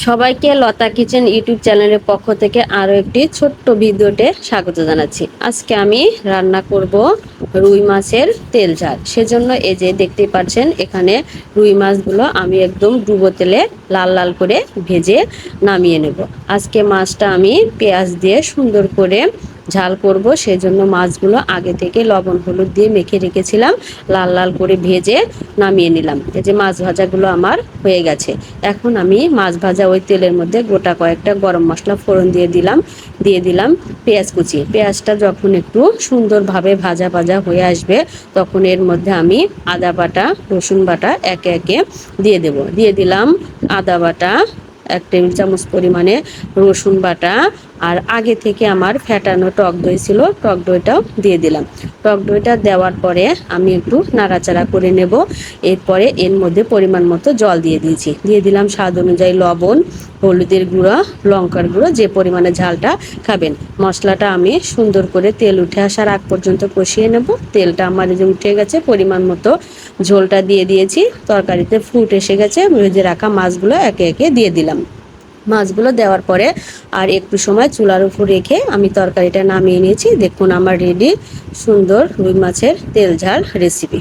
সবাইকে লতা kitchen YouTube চ্যানেলের পক্ষ থেকে আরও একটি ছোট্ট ভিডিওতে স্বাগত জানাচ্ছি। আজকে আমি রান্না করব রুই মাছের তেল ঝাল। সেজন্য এই যে দেখতেই পাচ্ছেন এখানে রুই মাছগুলো আমি একদম ডুবো তেলে লাল লাল করে ভেজে নামিয়ে নেব। আজকে মাছটা আমি পেঁয়াজ দিয়ে সুন্দর করে ঝাল করব, সেজন্য মাছগুলো আগে থেকে লবণ হলুদ দিয়ে মেখে রেখেছিলাম, লাল লাল করে ভেজে নামিয়ে নিলাম। এই যে মাছ ভাজাগুলো আমার হয়ে গেছে। এখন আমি মাছ ভাজা ওই তেলের মধ্যে গোটা কয়েকটা গরম মশলা ফোড়ন দিয়ে দিলাম পেঁয়াজ কুচি। পেঁয়াজটা যখন একটু সুন্দরভাবে ভাজা ভাজা হয়ে আসবে তখন এর মধ্যে আমি আদা বাটা রসুন বাটা একে একে দিয়ে দিলাম আদা বাটা 1 টেবিল চামচ পরিমাণে, রসুন বাটা, আর আগে থেকে আমার ফ্যাটানো টক দই ছিল, টক দইটাও দিয়ে দিলাম। টক দইটা দেওয়ার পরে আমি একটু নাড়াচাড়া করে নেব। এরপরে এর মধ্যে পরিমাণ মতো জল দিয়ে দিলাম স্বাদ অনুযায়ী লবণ, হলুদের গুঁড়ো, লঙ্কার গুঁড়ো, যে পরিমাণে ঝালটা খাবেন। মশলাটা আমি সুন্দর করে তেল উঠে আসার আগ পর্যন্ত কষিয়ে নেব। তেলটা আমার যে উঠে গেছে, পরিমাণ মতো ঝোলটা দিয়ে দিয়েছি, তরকারিতে ফুট এসে গেছে। ভেজে রাখা মাছগুলো একে একে দিয়ে দিলাম। মাছগুলো দেওয়ার পরে আর একটু সময় চুলার উপর রেখে আমি তরকারিটা নামিয়ে নিয়েছি। দেখুন আমার রেডি সুন্দর রুই মাছের তেল ঝাল রেসিপি।